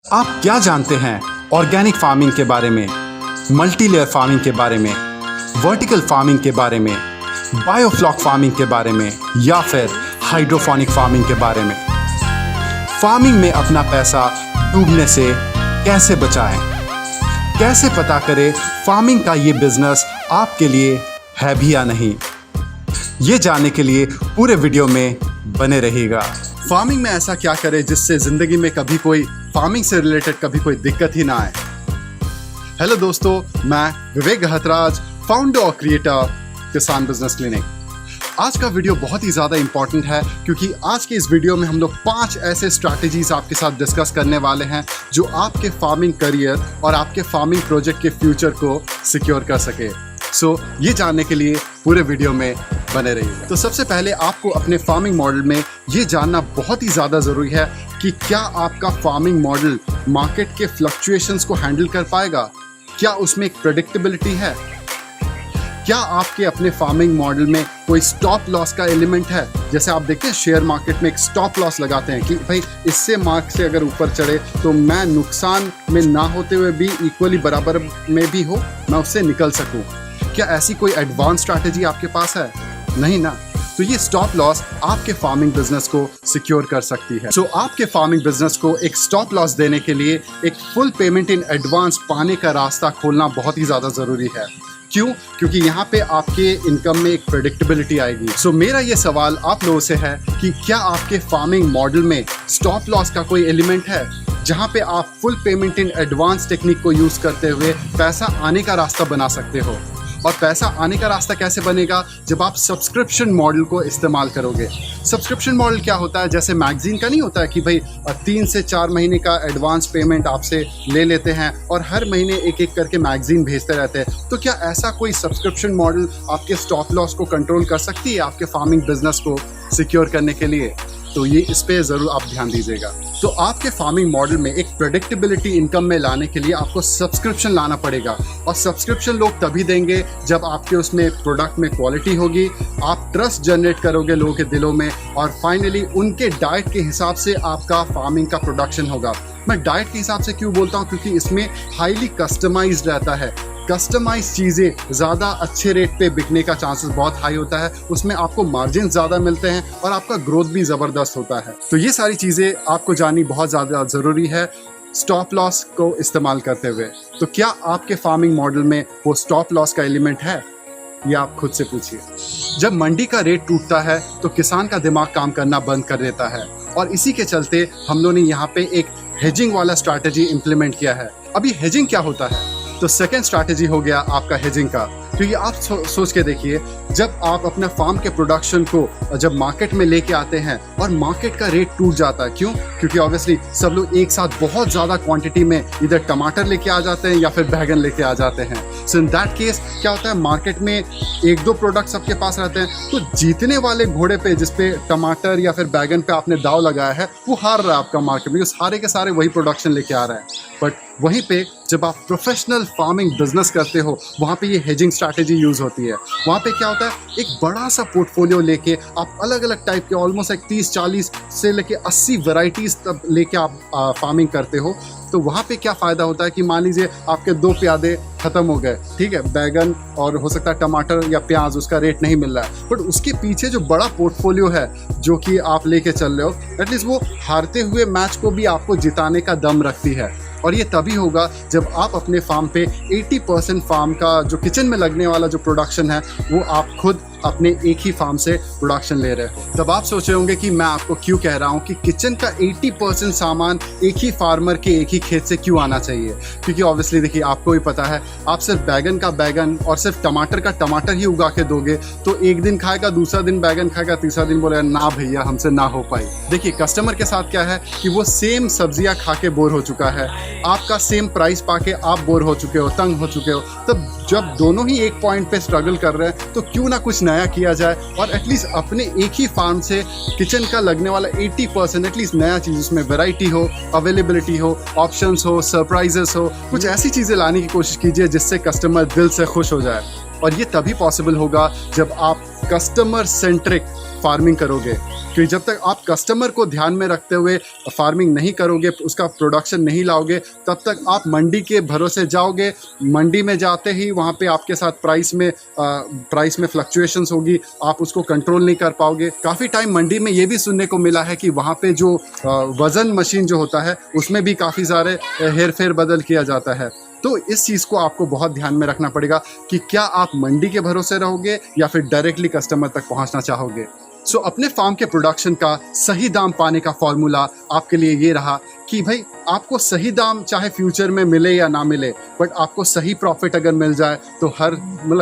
आप क्या जानते हैं ऑर्गेनिक फार्मिंग के बारे में, मल्टी लेयर फार्मिंग के बारे में, वर्टिकल फार्मिंग के बारे में, बायोफ्लॉक फार्मिंग के बारे में या फिर हाइड्रोफोनिक फार्मिंग के बारे में? फार्मिंग में अपना पैसा डूबने से कैसे बचाएं? कैसे पता करें फार्मिंग का ये बिजनेस आपके लिए है भी या नहीं? ये जानने के लिए पूरे वीडियो में बने रहिएगा। फार्मिंग में ऐसा क्या करें जिससे जिंदगी में कभी कोई फार्मिंग से रिलेटेड कभी कोई दिक्कत ही ना आए। हेलो दोस्तों, मैं विवेक गहतराज, फाउंडर और क्रिएटर किसान बिजनेस क्लिनिक। आज का वीडियो बहुत ही ज़्यादा इंपॉर्टेंट है क्योंकि आज के इस वीडियो में हम लोग 5 ऐसे स्ट्रैटेजीज आपके साथ डिस्कस करने वाले हैं जो आपके फार्मिंग करियर और आपके फार्मिंग प्रोजेक्ट के फ्यूचर को सिक्योर कर सके। ये जानने के लिए पूरे वीडियो में बने रहिएगा। तो सबसे पहले आपको अपने फार्मिंग मॉडल में ये जानना बहुत ही ज़्यादा ज़रूरी है कि क्या आपका फार्मिंग मॉडल मार्केट के फ्लक्चुएशंस को हैंडल कर पाएगा? क्या उसमें एक प्रेडिक्टेबिलिटी है? क्या आपके अपने फार्मिंग मॉडल में कोई स्टॉप लॉस का एलिमेंट है? जैसे आप देखते हैं शेयर मार्केट में एक स्टॉप लॉस लगाते हैं कि भाई इससे मार्क से अगर ऊपर चढ़े तो मैं नुकसान में ना होते हुए भी इक्वली बराबर में भी हो, मैं उससे निकल सकूं। क्या ऐसी कोई एडवांस स्ट्रैटेजी आपके पास है? नहीं ना। तो ये स्टॉप लॉस आपके फार्मिंग बिजनेस को सिक्योर कर सकती है। आपके फार्मिंग बिजनेस को एक स्टॉप लॉस देने के लिए एक फुल पेमेंट इन एडवांस पाने का रास्ता खोलना बहुत ही ज़्यादा ज़रूरी है। क्यों? क्योंकि यहाँ पे आपके इनकम में एक प्रेडिक्टेबिलिटी आएगी। मेरा ये सवाल आप लोगों से है कि क्या आपके फार्मिंग मॉडल में स्टॉप लॉस का कोई एलिमेंट है जहाँ पे आप full payment in advance technique को यूज़ करते हुए पैसा आने का रास्ता बना सकते हो? और पैसा आने का रास्ता कैसे बनेगा? जब आप सब्सक्रिप्शन मॉडल को इस्तेमाल करोगे। सब्सक्रिप्शन मॉडल क्या होता है? जैसे मैगजीन का नहीं होता है कि भाई 3 से 4 महीने का एडवांस पेमेंट आपसे ले लेते हैं और हर महीने एक एक करके मैगजीन भेजते रहते हैं। तो क्या ऐसा कोई सब्सक्रिप्शन मॉडल आपके स्टॉप लॉस को कंट्रोल कर सकती है आपके फार्मिंग बिजनेस को सिक्योर करने के लिए? तो ये इस पे ज़रूर आप ध्यान दीजिएगा। तो आपके फार्मिंग मॉडल में एक प्रेडिक्टेबिलिटी इनकम में लाने के लिए आपको सब्सक्रिप्शन लाना पड़ेगा। और सब्सक्रिप्शन लोग तभी देंगे जब आपके उसमें प्रोडक्ट में क्वालिटी होगी, आप ट्रस्ट जनरेट करोगे लोगों के दिलों में, और फाइनली उनके डाइट के हिसाब से आपका फार्मिंग का प्रोडक्शन होगा। मैं डाइट के हिसाब से क्यों बोलता हूँ? क्योंकि इसमें हाईली कस्टमाइज्ड रहता है। कस्टमाइज चीज़ें ज़्यादा अच्छे रेट पे बिकने का चांसेस बहुत हाई होता है, उसमें आपको मार्जिन ज़्यादा मिलते हैं और आपका ग्रोथ भी ज़बरदस्त होता है। तो ये सारी चीज़ें आपको जाननी बहुत ज़्यादा ज़रूरी है स्टॉप लॉस को इस्तेमाल करते हुए। तो क्या आपके फार्मिंग मॉडल में वो स्टॉप लॉस का एलिमेंट है? ये आप खुद से पूछिए। जब मंडी का रेट टूटता है तो किसान का दिमाग काम करना बंद कर देता है, और इसी के चलते हम लोगों ने यहाँ पे एक हेजिंग वाला स्ट्रैटेजी इम्प्लीमेंट किया है। अभी हेजिंग क्या होता है? तो सेकेंड स्ट्रैटेजी हो गया आपका हेजिंग का। क्योंकि आप सोच के देखिए, जब आप अपना फार्म के प्रोडक्शन को जब मार्केट में लेके आते हैं और मार्केट का रेट टूट जाता है, क्यों? क्योंकि ऑब्वियसली सब लोग एक साथ बहुत ज़्यादा क्वांटिटी में इधर टमाटर लेके आ जाते हैं या फिर बैगन लेके आ जाते हैं। सो इन दैट केस क्या होता है, मार्केट में 1-2 प्रोडक्ट सबके पास रहते हैं, तो जीतने वाले घोड़े पे जिसपे टमाटर या फिर बैगन पे आपने दाव लगाया है वो हार रहा है आपका मार्केट में, सारे के सारे वही प्रोडक्शन लेके आ रहा है। बट वहीं पे जब आप प्रोफेशनल फार्मिंग बिजनेस करते हो, वहाँ पे ये हेजिंग स्ट्रैटेजी यूज़ होती है। वहाँ पे क्या होता है, एक बड़ा सा पोर्टफोलियो लेके आप अलग अलग टाइप के ऑलमोस्ट एक 30-40 से लेके 80 वैरायटीज़ तक लेके आप फार्मिंग करते हो। तो वहाँ पे क्या फ़ायदा होता है कि मान लीजिए आपके 2 प्यादे ख़त्म हो गए, ठीक है, बैगन और हो सकता है टमाटर या प्याज, उसका रेट नहीं मिल रहा है, बट उसके पीछे जो बड़ा पोर्टफोलियो है जो कि आप लेके चल रहे हो, एटलीस्ट वो हारते हुए मैच को भी आपको जिताने का दम रखती है। और ये तभी होगा जब आप अपने फार्म पे 80% फार्म का जो किचन में लगने वाला जो प्रोडक्शन है वो आप खुद अपने एक ही फार्म से प्रोडक्शन ले रहे हो। तब आप सोच रहे होंगे कि मैं आपको क्यों कह रहा हूँ कि किचन का 80% सामान एक ही फार्मर के एक ही खेत से क्यों आना चाहिए। क्योंकि ऑब्वियसली देखिए, आपको भी पता है, आप सिर्फ बैगन का बैगन और सिर्फ टमाटर का टमाटर ही उगा के दोगे तो एक दिन खाएगा, दूसरा दिन बैगन खाएगा, तीसरा दिन बोलेगा ना भैया हमसे ना हो पाई। देखिए, कस्टमर के साथ क्या है कि वो सेम सब्जियां खा के बोर हो चुका है, आपका सेम प्राइस पाके आप बोर हो चुके हो, तंग हो चुके हो। तब जब दोनों ही एक पॉइंट पे स्ट्रगल कर रहे हैं तो क्यों ना कुछ नया किया जाए और एटलीस्ट अपने एक ही फार्म से किचन का लगने वाला 80% एटलीस्ट नया चीज़, उसमें वैरायटी हो, अवेलेबिलिटी हो, ऑप्शंस हो, सरप्राइजेस हो, कुछ ऐसी चीज़ें लाने की कोशिश कीजिए जिससे कस्टमर दिल से खुश हो जाए। और ये तभी पॉसिबल होगा जब आप कस्टमर सेंट्रिक फार्मिंग करोगे, क्योंकि जब तक आप कस्टमर को ध्यान में रखते हुए फार्मिंग नहीं करोगे, उसका प्रोडक्शन नहीं लाओगे, तब तक आप मंडी के भरोसे जाओगे। मंडी में जाते ही वहाँ पे आपके साथ प्राइस में फ्लक्चुएशंस होगी, आप उसको कंट्रोल नहीं कर पाओगे। काफ़ी टाइम मंडी में ये भी सुनने को मिला है कि वहाँ पे जो वज़न मशीन जो होता है उसमें भी काफ़ी सारे हेर फेर बदल किया जाता है। तो इस चीज़ को आपको बहुत ध्यान में रखना पड़ेगा कि क्या आप मंडी के भरोसे रहोगे या फिर डायरेक्टली कस्टमर तक पहुंचना चाहोगे। सो अपने फार्म के प्रोडक्शन का सही दाम पाने का फॉर्मूला आपके लिए ये रहा कि भाई आपको सही दाम चाहे फ्यूचर में मिले या ना मिले, बट आपको सही प्रॉफिट अगर मिल जाए तो हर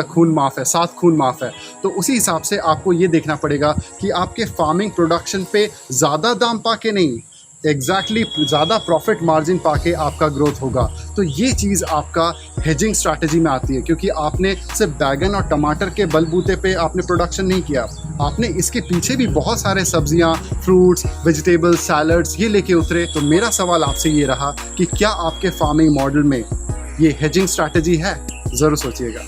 खून माफ़ है, 7 खून माफ़ है। तो उसी हिसाब से आपको ये देखना पड़ेगा कि आपके फार्मिंग प्रोडक्शन पे ज़्यादा दाम पाके नहीं, एग्जैक्टली ज़्यादा प्रॉफिट मार्जिन पाके आपका ग्रोथ होगा। तो ये चीज़ आपका हेजिंग स्ट्रैटेजी में आती है, क्योंकि आपने सिर्फ बैगन और टमाटर के बलबूते पे आपने प्रोडक्शन नहीं किया, आपने इसके पीछे भी बहुत सारे सब्जियां, फ्रूट्स, वेजिटेबल्स, सैलड्स ये लेके उतरे। तो मेरा सवाल आपसे ये रहा कि क्या आपके फार्मिंग मॉडल में ये हेजिंग स्ट्रैटेजी है? ज़रूर सोचिएगा।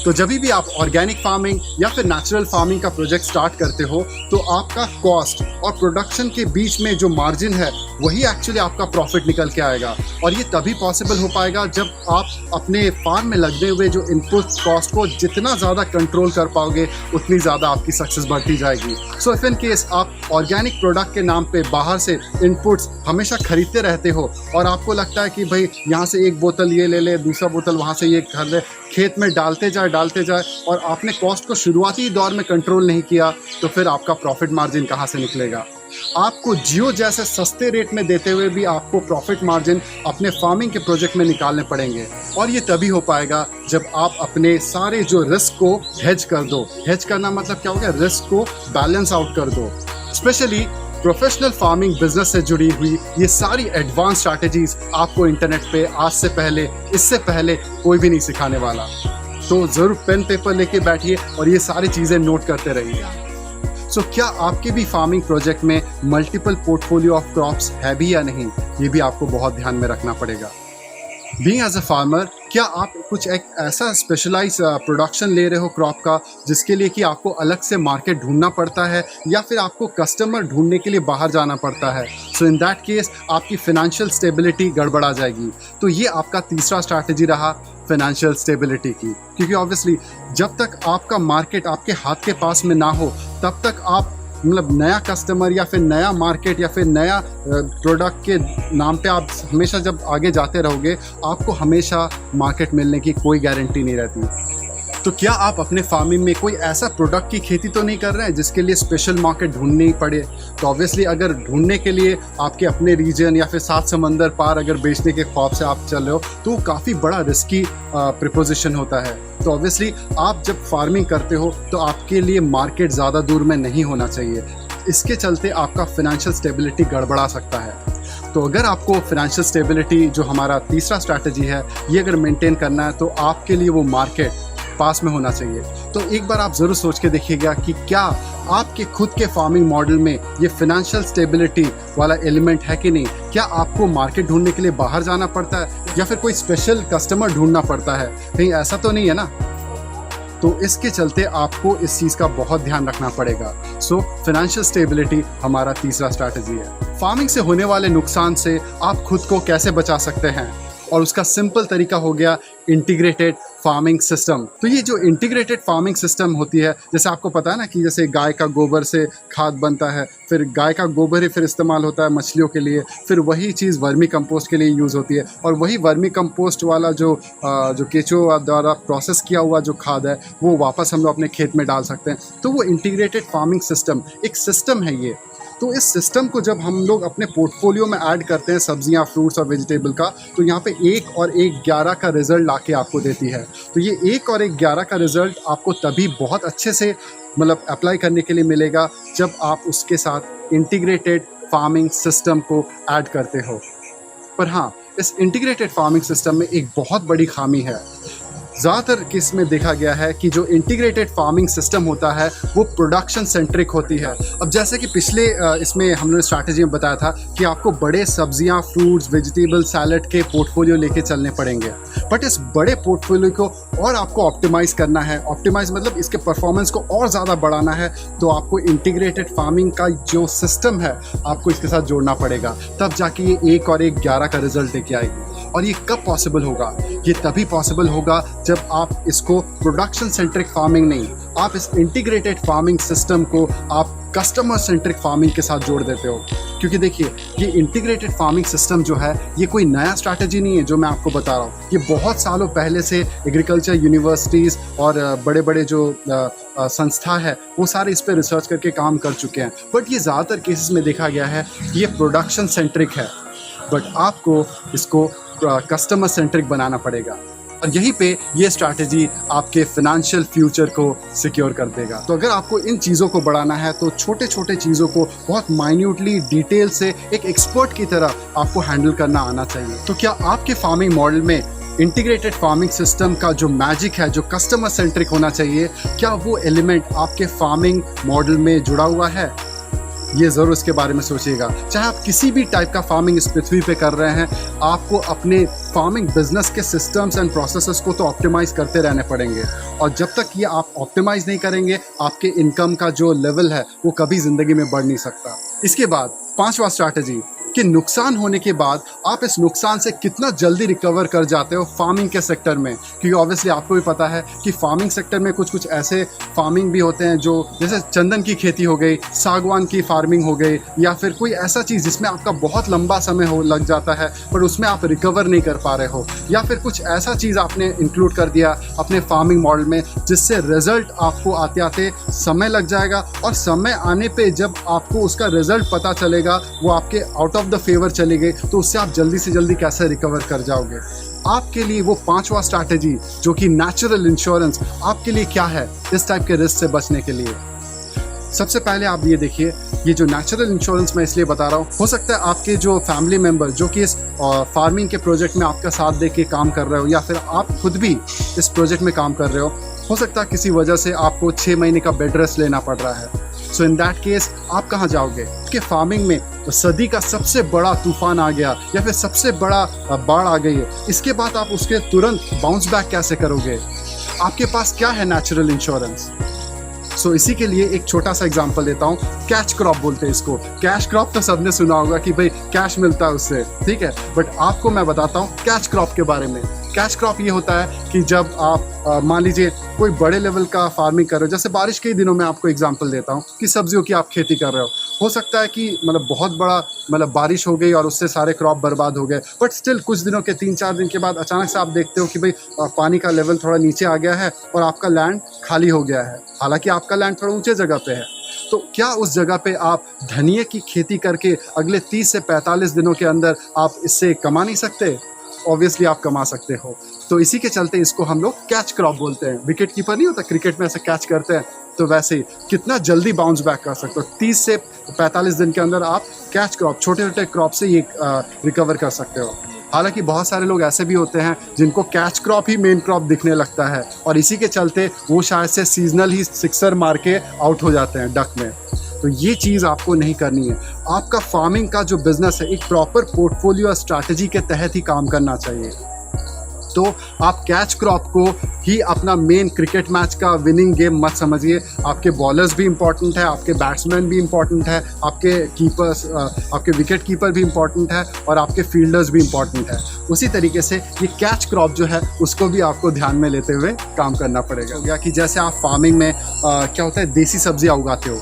तो जब भी आप ऑर्गेनिक फार्मिंग या फिर नेचुरल फार्मिंग का प्रोजेक्ट स्टार्ट करते हो तो आपका कॉस्ट और प्रोडक्शन के बीच में जो मार्जिन है वही एक्चुअली आपका प्रॉफिट निकल के आएगा। और ये तभी पॉसिबल हो पाएगा जब आप अपने फार्म में लगने हुए जो इनपुट कॉस्ट को जितना ज़्यादा कंट्रोल कर पाओगे उतनी ज़्यादा आपकी सक्सेस बढ़ती जाएगी। सो इफ इन केस आप ऑर्गेनिक प्रोडक्ट के नाम पे बाहर से इनपुट्स हमेशा खरीदते रहते हो और आपको लगता है कि भाई यहाँ से एक बोतल ये ले ले, दूसरा बोतल वहाँ से ये खरीद ले, खेत में डालते जाए और आपने कॉस्ट को शुरुआती दौर में कंट्रोल नहीं किया, तो फिर आपका प्रॉफिट मार्जिन कहाँ से निकलेगा? आपको जियो जैसे सस्ते रेट में देते हुए भी आपको प्रॉफिट मार्जिन अपने फार्मिंग के प्रोजेक्ट में निकालने पड़ेंगे। और ये तभी हो पाएगा जब आप अपने सारे जो रिस्क को हेज कर दो। हेज करना मतलब क्या हो गया? रिस्क को बैलेंस आउट कर दो। स्पेशली प्रोफेशनल फार्मिंग बिजनेस से जुड़ी हुई ये सारी एडवांस स्ट्रैटेजीज आपको इंटरनेट पे आज से पहले, इससे पहले कोई भी नहीं सिखाने वाला। तो ज़रूर पेन पेपर लेके बैठिए और ये सारी चीज़ें नोट करते रहिए। सो क्या आपके भी फार्मिंग प्रोजेक्ट में मल्टीपल पोर्टफोलियो ऑफ क्रॉप्स है भी या नहीं, ये भी आपको बहुत ध्यान में रखना पड़ेगा। बीइंग एज अ फार्मर, क्या आप कुछ एक ऐसा स्पेशलाइज प्रोडक्शन ले रहे हो क्रॉप का जिसके लिए कि आपको अलग से मार्केट ढूंढना पड़ता है या फिर आपको कस्टमर ढूंढने के लिए बाहर जाना पड़ता है? सो इन दैट केस आपकी फिनेंशियल स्टेबिलिटी गड़बड़ा जाएगी। तो ये आपका तीसरा स्ट्रैटेजी रहा फिनेंशियल स्टेबिलिटी की, क्योंकि ऑब्वियसली जब तक आपका मार्केट आपके हाथ के पास में ना हो तब तक आप नया कस्टमर या फिर नया मार्केट या फिर नया प्रोडक्ट के नाम पे आप हमेशा जब आगे जाते रहोगे, आपको हमेशा मार्केट मिलने की कोई गारंटी नहीं रहती। तो क्या आप अपने फार्मिंग में कोई ऐसा प्रोडक्ट की खेती तो नहीं कर रहे हैं जिसके लिए स्पेशल मार्केट ढूंढनी ही पड़े? तो ऑब्वियसली अगर ढूंढने के लिए आपके अपने रीजन या फिर 7 समंदर पार अगर बेचने के ख्वाब से आप चल रहे हो तो काफ़ी बड़ा रिस्की प्रिपोजिशन होता है। तो ऑब्वियसली आप जब फार्मिंग करते हो तो आपके लिए मार्केट ज़्यादा दूर में नहीं होना चाहिए। इसके चलते आपका फिनेंशियल स्टेबिलिटी गड़बड़ा सकता है। तो अगर आपको फिनेंशियल स्टेबिलिटी जो हमारा तीसरा स्ट्रैटेजी है ये अगर मेंटेन करना है तो आपके लिए वो मार्केट पास में होना चाहिए। तो एक बार आप ज़रूर सोच के देखिएगा कि क्या आपके खुद के फार्मिंग मॉडल में ये फिनेंशियल स्टेबिलिटी वाला एलिमेंट है कि नहीं। क्या आपको मार्केट ढूंढने के लिए बाहर जाना पड़ता है या फिर कोई स्पेशल कस्टमर ढूंढना पड़ता है? कहीं ऐसा तो नहीं है ना? तो इसके चलते आपको इस चीज़ का बहुत ध्यान रखना पड़ेगा। सो फाइनेंशियल स्टेबिलिटी हमारा तीसरा स्ट्रैटेजी है। फार्मिंग से होने वाले नुकसान से आप खुद को कैसे बचा सकते हैं, और उसका सिंपल तरीका हो गया इंटीग्रेटेड फार्मिंग सिस्टम। तो ये जो इंटीग्रेटेड फार्मिंग सिस्टम होती है, जैसे आपको पता है ना कि जैसे गाय का गोबर से खाद बनता है, फिर गाय का गोबर ही फिर इस्तेमाल होता है मछलियों के लिए, फिर वही चीज़ वर्मी कंपोस्ट के लिए यूज़ होती है, और वही वर्मी कंपोस्ट वाला जो केचुआ द्वारा प्रोसेस किया हुआ जो खाद है वो वापस हम लोग अपने खेत में डाल सकते हैं। तो वो इंटीग्रेटेड फार्मिंग सिस्टम एक सिस्टम है ये। तो इस सिस्टम को जब हम लोग अपने पोर्टफोलियो में ऐड करते हैं सब्जियां, फ्रूट्स और वेजिटेबल का, तो यहाँ पे 1 और 1 11 का रिजल्ट लाके आपको देती है। तो ये 1 और 1 11 का रिजल्ट आपको तभी बहुत अच्छे से अप्लाई करने के लिए मिलेगा जब आप उसके साथ इंटीग्रेटेड फार्मिंग सिस्टम को ऐड करते हो। पर हाँ, इस इंटीग्रेटेड फार्मिंग सिस्टम में एक बहुत बड़ी खामी है। ज़्यादातर केस में देखा गया है कि जो इंटीग्रेटेड फार्मिंग सिस्टम होता है वो प्रोडक्शन सेंट्रिक होती है। अब जैसे कि पिछले इसमें हम लोगों ने स्ट्रैटेजी में बताया था कि आपको बड़े सब्जियां, फ्रूट्स, वेजिटेबल, सैलड के पोर्टफोलियो लेके चलने पड़ेंगे, बट इस बड़े पोर्टफोलियो को और आपको ऑप्टिमाइज़ करना है। ऑप्टिमाइज़ मतलब इसके परफॉर्मेंस को और ज़्यादा बढ़ाना है, तो आपको इंटीग्रेटेड फार्मिंग का जो सिस्टम है आपको इसके साथ जोड़ना पड़ेगा, तब जाके ये 1 और 1 11 का रिजल्ट लेके आएगी। और ये कब पॉसिबल होगा? ये तभी पॉसिबल होगा जब आप इसको प्रोडक्शन सेंट्रिक फार्मिंग नहीं, आप इस इंटीग्रेटेड फार्मिंग सिस्टम को आप कस्टमर सेंट्रिक फार्मिंग के साथ जोड़ देते हो। क्योंकि देखिए, ये इंटीग्रेटेड फार्मिंग सिस्टम जो है ये कोई नया स्ट्रैटेजी नहीं है जो मैं आपको बता रहा हूँ। ये बहुत सालों पहले से एग्रीकल्चर यूनिवर्सिटीज़ और बड़े बड़े जो संस्था है वो सारे इस पर रिसर्च करके काम कर चुके हैं। बट ये ज़्यादातर केसेस में देखा गया है कि ये प्रोडक्शन सेंट्रिक है, बट आपको इसको कस्टमर सेंट्रिक बनाना पड़ेगा। और यहीं पे ये स्ट्रैटेजी आपके फिनेंशियल फ्यूचर को सिक्योर कर देगा। तो अगर आपको इन चीज़ों को बढ़ाना है तो छोटे छोटे चीज़ों को बहुत माइन्यूटली डिटेल से एक एक्सपर्ट की तरह आपको हैंडल करना आना चाहिए। तो क्या आपके फार्मिंग मॉडल में इंटीग्रेटेड फार्मिंग सिस्टम का जो मैजिक है, जो कस्टमर सेंट्रिक होना चाहिए, क्या वो एलिमेंट आपके फार्मिंग मॉडल में जुड़ा हुआ है? ये ज़रूर इसके बारे में सोचिएगा। चाहे आप किसी भी टाइप का फार्मिंग इस पृथ्वी पे कर रहे हैं, आपको अपने फार्मिंग बिजनेस के सिस्टम्स एंड प्रोसेसेस को तो ऑप्टिमाइज़ करते रहने पड़ेंगे। और जब तक ये आप ऑप्टिमाइज़ नहीं करेंगे, आपके इनकम का जो लेवल है वो कभी ज़िंदगी में बढ़ नहीं सकता। इसके बाद 5वां स्ट्रैटेजी कि नुकसान होने के बाद आप इस नुकसान से कितना जल्दी रिकवर कर जाते हो फार्मिंग के सेक्टर में। क्योंकि ऑब्वियसली आपको भी पता है कि फार्मिंग सेक्टर में कुछ कुछ ऐसे फार्मिंग भी होते हैं जो जैसे चंदन की खेती हो गई, सागवान की फार्मिंग हो गई, या फिर कोई ऐसा चीज़ जिसमें आपका बहुत लंबा समय हो लग जाता है पर उसमें आप रिकवर नहीं कर पा रहे हो, या फिर कुछ ऐसा चीज़ आपने इंक्लूड कर दिया अपने फार्मिंग मॉडल में जिससे रिजल्ट आपको आते आते समय लग जाएगा, और समय आने पर जब आपको उसका रिजल्ट पता चलेगा वो आपके आउट ऑफ द फेवर चली गई, तो उससे आप जल्दी से जल्दी कैसे रिकवर कर जाओगे। आपके लिए वो 5वां स्ट्रैटेजी जो कि नेचुरल इंश्योरेंस आपके लिए क्या है इस टाइप के रिस्क से बचने के लिए। सबसे पहले आप ये देखिए, ये जो नेचुरल इंश्योरेंस मैं इसलिए बता रहा हूँ, हो सकता है आपके जो फैमिली मेंबर जो कि इस फार्मिंग के प्रोजेक्ट में आपका साथ दे के काम कर रहे हो, या फिर आप खुद भी इस प्रोजेक्ट में काम कर रहे हो सकता है किसी वजह से आपको 6 महीने का बेड रेस्ट लेना पड़ रहा है। सो इन दैट केस आप कहाँ जाओगे? कि फार्मिंग में तो सदी का सबसे बड़ा तूफान आ गया या फिर सबसे बड़ा बाढ़ आ गई है, इसके बाद आप उसके तुरंत बाउंस बैक कैसे करोगे? आपके पास क्या है नेचुरल इंश्योरेंस? सो इसी के लिए एक छोटा सा एग्जांपल देता हूँ। कैच क्रॉप बोलते हैं इसको। कैश क्रॉप तो सबने सुना होगा कि भाई कैश मिलता है उससे, ठीक है, बट आपको मैं बताता हूँ कैच क्रॉप के बारे में। कैच क्रॉप ये होता है कि जब आप मान लीजिए कोई बड़े लेवल का फार्मिंग कर रहे हो, जैसे बारिश के दिनों में आपको एग्जांपल देता हूँ कि सब्जियों की आप खेती कर रहे हो सकता है कि मतलब बहुत बड़ा बारिश हो गई और उससे सारे क्रॉप बर्बाद हो गए, बट स्टिल कुछ दिनों के 3-4 दिन के बाद अचानक से आप देखते हो कि भाई पानी का लेवल थोड़ा नीचे आ गया है और आपका लैंड खाली हो गया है। हालांकि आपका लैंड थोड़ा ऊंचे जगह पे है, तो क्या उस जगह पे आप धनिया की खेती करके अगले 30 से 45 दिनों के अंदर आप इससे कमा नहीं सकते? ऑब्वियसली आप कमा सकते हो। तो इसी के चलते इसको हम लोग कैच क्रॉप बोलते हैं। विकेट कीपर नहीं होता क्रिकेट में ऐसे कैच करते हैं, तो वैसे ही कितना जल्दी बाउंस बैक कर सकते हो। 30 से 45 दिन के अंदर आप कैच क्रॉप, छोटे छोटे क्रॉप से ये रिकवर कर सकते हो। हालांकि बहुत सारे लोग ऐसे भी होते हैं जिनको कैच क्रॉप ही मेन क्रॉप दिखने लगता है और इसी के चलते वो शायद से सीजनल ही सिक्सर मार के आउट हो जाते हैं डक में। तो ये चीज़ आपको नहीं करनी है। आपका फार्मिंग का जो बिजनेस है एक प्रॉपर पोर्टफोलियो और स्ट्रैटेजी के तहत ही काम करना चाहिए। तो आप कैच क्रॉप को ही अपना मेन क्रिकेट मैच का विनिंग गेम मत समझिए। आपके बॉलर्स भी इंपॉर्टेंट है, आपके बैट्समैन भी इंपॉर्टेंट है, आपके कीपर्स, आपके विकेट कीपर भी इंपॉर्टेंट है और आपके फील्डर्स भी इंपॉर्टेंट है। उसी तरीके से ये कैच क्रॉप जो है उसको भी आपको ध्यान में लेते हुए काम करना पड़ेगा। हो गया कि जैसे आप फार्मिंग में क्या होता है, देसी सब्जियां उगाते हो,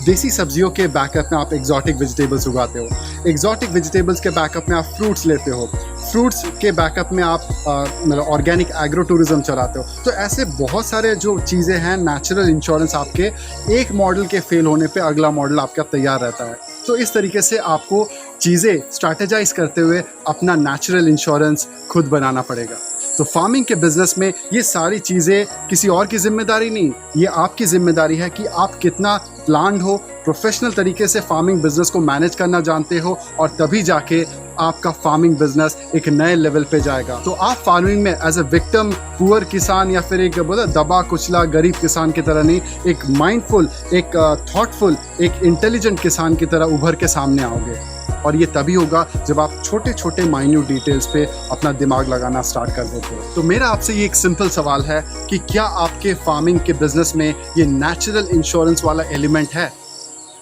देसी सब्जियों के बैकअप में आप एग्जॉटिक वेजिटेबल्स उगाते हो, एग्जॉटिक वेजिटेबल्स के बैकअप में आप फ्रूट्स लेते हो, फ्रूट्स के बैकअप में आप मतलब ऑर्गेनिक एग्रो टूरिज्म चलाते हो। तो ऐसे बहुत सारे जो चीज़ें हैं, नेचुरल इंश्योरेंस आपके एक मॉडल के फेल होने पे अगला मॉडल आपका तैयार रहता है। तो इस तरीके से आपको चीज़ें स्ट्रैटेजाइज करते हुए अपना नेचुरल इंश्योरेंस खुद बनाना पड़ेगा। तो फार्मिंग के बिजनेस में ये सारी चीज़ें किसी और की जिम्मेदारी नहीं, ये आपकी जिम्मेदारी है कि आप कितना प्लान्ड हो, प्रोफेशनल तरीके से फार्मिंग बिजनेस को मैनेज करना जानते हो, और तभी जाके आपका फार्मिंग बिजनेस एक नए लेवल पे जाएगा। तो आप फार्मिंग में एज ए विक्टिम, पुअर किसान या फिर एक बोला दबा कुचला गरीब किसान की तरह नहीं, एक माइंडफुल, एक थॉटफुल, एक इंटेलिजेंट किसान की तरह उभर के सामने आओगे। और ये तभी होगा जब आप छोटे छोटे माइन्यूट डिटेल्स पे अपना दिमाग लगाना स्टार्ट कर देते हो। तो मेरा आपसे ये एक सिंपल सवाल है कि क्या आपके फार्मिंग के बिजनेस में ये नेचुरल इंश्योरेंस वाला एलिमेंट है?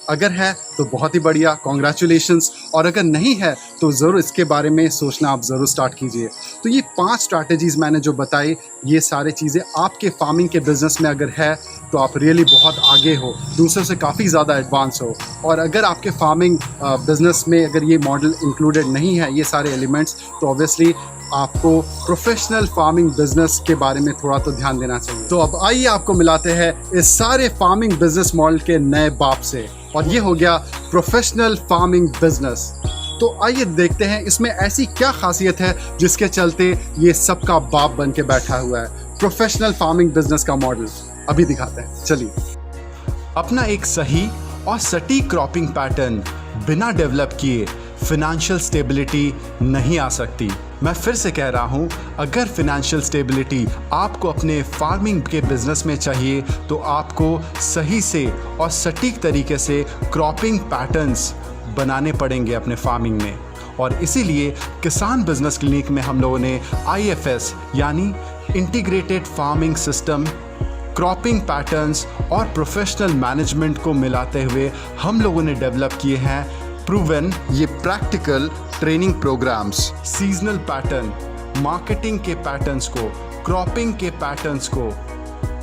अगर है तो बहुत ही बढ़िया, कॉन्ग्रेचुलेशंस। और अगर नहीं है तो ज़रूर इसके बारे में सोचना आप ज़रूर स्टार्ट कीजिए। तो ये 5 स्ट्रैटेजीज़ मैंने जो बताई, ये सारे चीज़ें आपके फार्मिंग के बिज़नेस में अगर है तो आप रियली बहुत आगे हो, दूसरों से काफ़ी ज़्यादा एडवांस हो। और अगर आपके फार्मिंग बिज़नेस में अगर ये मॉडल इंक्लूडेड नहीं है, ये सारे एलिमेंट्स, तो ऑब्वियसली आपको प्रोफेशनल फार्मिंग बिजनेस के बारे में थोड़ा तो ध्यान देना चाहिए। तो अब आइए आपको मिलाते हैं इस सारे फार्मिंग बिजनेस मॉडल के नए बाप से, और ये हो गया प्रोफेशनल फार्मिंग बिजनेस। तो आइए देखते हैं इसमें ऐसी क्या खासियत है जिसके चलते ये सबका बाप बन के बैठा हुआ है। प्रोफेशनल फार्मिंग बिजनेस का मॉडल अभी दिखाते हैं, चलिए। अपना एक सही और सटीक क्रॉपिंग पैटर्न बिना डेवलप किए फिनेंशियल स्टेबिलिटी नहीं आ सकती। मैं फिर से कह रहा हूं, अगर फिनेंशियल स्टेबिलिटी आपको अपने फार्मिंग के बिजनेस में चाहिए तो आपको सही से और सटीक तरीके से क्रॉपिंग पैटर्न्स बनाने पड़ेंगे अपने फार्मिंग में। और इसीलिए किसान बिजनेस क्लिनिक में हम लोगों ने IFS यानी integrated farming system, cropping patterns और प्रोफेशनल मैनेजमेंट को मिलाते हुए हम लोगों ने डेवलप किए हैं प्रूवन ये practical training programmes. Seasonal pattern, marketing के पैटर्न्स को, क्रॉपिंग के पैटर्न्स को,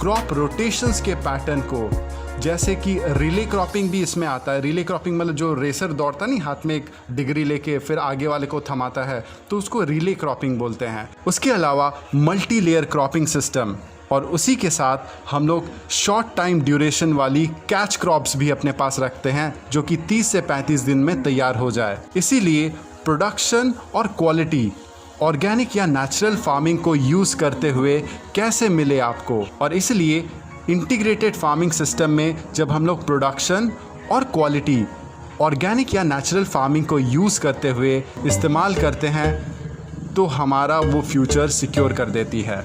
क्रॉप रोटेशंस के पैटर्न को, जैसे कि रिले क्रॉपिंग भी इसमें आता है। रिले क्रॉपिंग मतलब जो रेसर दौड़ता नहीं, हाथ में एक डिग्री लेके फिर आगे वाले को थमाता है, तो उसको रिले क्रॉपिंग बोलते हैं। उसके अलावा मल्टी लेयर क्रॉपिंग सिस्टम, और उसी के साथ हम लोग शॉर्ट टाइम ड्यूरेशन वाली कैच क्रॉप्स भी अपने पास रखते हैं जो कि 30 से 35 दिन में तैयार हो जाए। इसीलिए प्रोडक्शन और क्वालिटी ऑर्गेनिक या नेचुरल फार्मिंग को यूज़ करते हुए कैसे मिले आपको, और इसलिए इंटीग्रेटेड फार्मिंग सिस्टम में जब हम लोग प्रोडक्शन और क्वालिटी ऑर्गेनिक या नेचुरल फार्मिंग को यूज़ करते हुए इस्तेमाल करते हैं तो हमारा वो फ्यूचर सिक्योर कर देती है।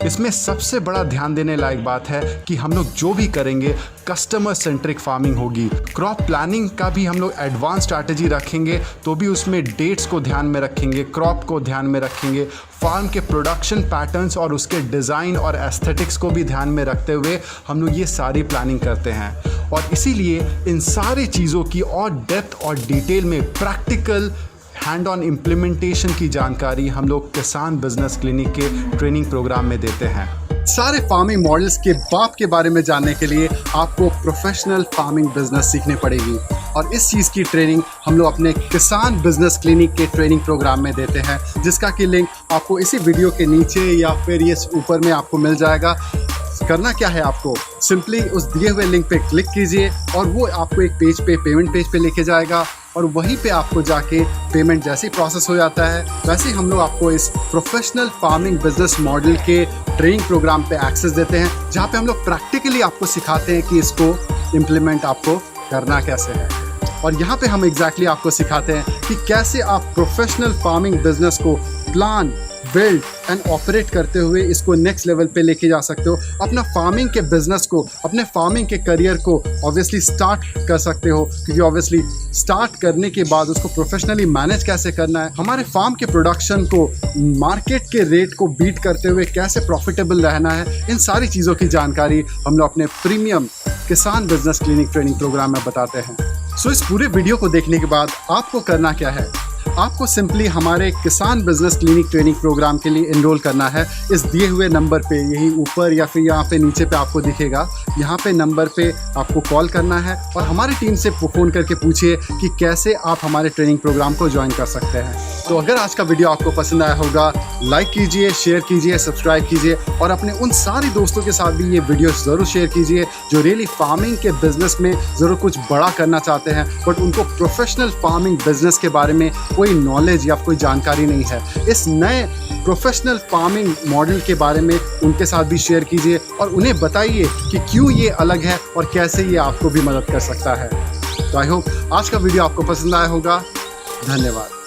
इसमें सबसे बड़ा ध्यान देने लायक बात है कि हम लोग जो भी करेंगे कस्टमर सेंट्रिक फार्मिंग होगी। क्रॉप प्लानिंग का भी हम लोग एडवांस स्ट्रैटेजी रखेंगे, तो भी उसमें डेट्स को ध्यान में रखेंगे, क्रॉप को ध्यान में रखेंगे, फार्म के प्रोडक्शन पैटर्न्स और उसके डिज़ाइन और एस्थेटिक्स को भी ध्यान में रखते हुए हम लोग ये सारी प्लानिंग करते हैं। और इसीलिए इन सारी चीज़ों की और डेप्थ और डिटेल में प्रैक्टिकल हैंड ऑन इम्प्लीमेंटेशन की जानकारी हम लोग किसान बिजनेस क्लिनिक के ट्रेनिंग प्रोग्राम में देते हैं। सारे फार्मिंग मॉडल्स के बाप के बारे में जानने के लिए आपको प्रोफेशनल फार्मिंग बिजनेस सीखनी पड़ेगी, और इस चीज़ की ट्रेनिंग हम लोग अपने किसान बिजनेस क्लिनिक के ट्रेनिंग प्रोग्राम में देते हैं, जिसका कि लिंक आपको इसी वीडियो के नीचे या फिर ये ऊपर में आपको मिल जाएगा। करना क्या है, आपको सिंपली उस दिए हुए लिंक पे क्लिक कीजिए और वो आपको एक पेज पे, पेमेंट पेज पे लेके जाएगा, और वहीं पे आपको जाके पेमेंट जैसे ही प्रोसेस हो जाता है वैसे ही हम लोग आपको इस प्रोफेशनल फार्मिंग बिजनेस मॉडल के ट्रेनिंग प्रोग्राम पे एक्सेस देते हैं, जहाँ पे हम लोग प्रैक्टिकली आपको सिखाते हैं कि इसको इम्प्लीमेंट आपको करना कैसे है। और यहाँ पे हम एग्जैक्टली आपको सिखाते हैं कि कैसे आप प्रोफेशनल फार्मिंग बिजनेस को प्लान, बिल्ड एंड ऑपरेट करते हुए इसको नेक्स्ट लेवल पे लेके जा सकते हो। अपना फार्मिंग के बिजनेस को, अपने फार्मिंग के करियर को ऑब्वियसली स्टार्ट कर सकते हो, क्योंकि ऑब्वियसली स्टार्ट करने के बाद उसको प्रोफेशनली मैनेज कैसे करना है, हमारे फार्म के प्रोडक्शन को मार्केट के रेट को बीट करते हुए कैसे प्रॉफिटेबल रहना है, इन सारी चीज़ों की जानकारी हम लोग अपने प्रीमियम किसान बिजनेस क्लिनिक ट्रेनिंग प्रोग्राम में बताते हैं। सो इस पूरे वीडियो को देखने के बाद आपको करना क्या है, आपको सिंपली हमारे किसान बिजनेस क्लिनिक ट्रेनिंग प्रोग्राम के लिए एनरोल करना है। इस दिए हुए नंबर पे, यही ऊपर या फिर यहाँ पे नीचे पे आपको दिखेगा, यहाँ पे नंबर पे आपको कॉल करना है और हमारी टीम से फ़ोन करके पूछिए कि कैसे आप हमारे ट्रेनिंग प्रोग्राम को ज्वाइन कर सकते हैं। तो अगर आज का वीडियो आपको पसंद आया होगा, लाइक कीजिए, शेयर कीजिए, सब्सक्राइब कीजिए, और अपने उन सारे दोस्तों के साथ भी ये वीडियो ज़रूर शेयर कीजिए जो रियली फार्मिंग के बिजनेस में ज़रूर कुछ बड़ा करना चाहते हैं, बट उनको प्रोफेशनल फार्मिंग बिजनेस के बारे में कोई नॉलेज या कोई जानकारी नहीं है। इस नए प्रोफेशनल फार्मिंग मॉडल के बारे में उनके साथ भी शेयर कीजिए और उन्हें बताइए कि क्यों ये अलग है और कैसे ये आपको भी मदद कर सकता है। तो आई होप आज का वीडियो आपको पसंद आया होगा। धन्यवाद।